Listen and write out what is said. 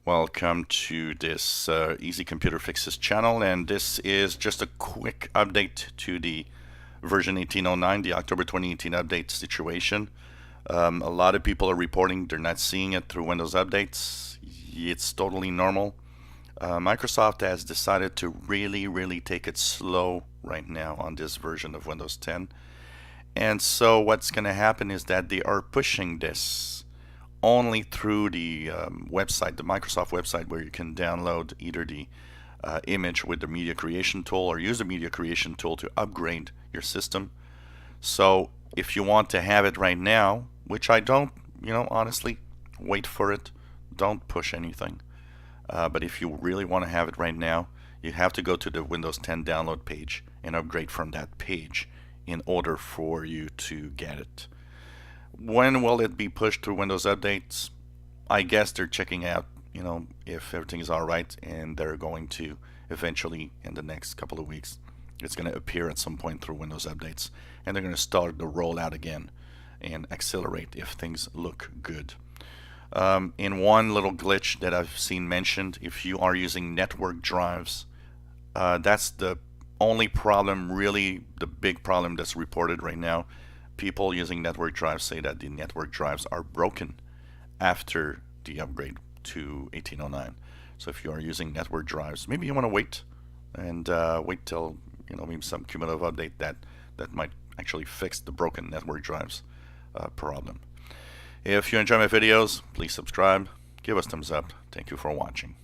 Welcome to this Easy Computer Fixes channel, and this is just a quick update to the version 1809, the October 2018 update situation. A lot of people are reporting they're not seeing it through Windows updates. It's totally normal. Microsoft has decided to really take it slow right now on this version of Windows 10. And so what's going to happen is that they are pushing this only through the website, the Microsoft website, where you can download either the image with the media creation tool or use the media creation tool to upgrade your system. So if you want to have it right now, which I don't, honestly, wait for it. Don't push anything. But if you really want to have it right now, you have to go to the Windows 10 download page and upgrade from that page in order for you to get it. When will it be pushed through Windows updates? I guess they're checking out, if everything is all right, and they're going to eventually, in the next couple of weeks, it's going to appear at some point through Windows updates, and they're going to start the rollout again and accelerate if things look good. In one little glitch that I've seen mentioned, if you are using network drives, that's the only problem, really the big problem that's reported right now. People using network drives say that the network drives are broken after the upgrade to 1809. So if you are using network drives, maybe you want to wait and wait till maybe some cumulative update that might actually fix the broken network drives problem. If you enjoy my videos, please subscribe, give us thumbs up. Thank you for watching.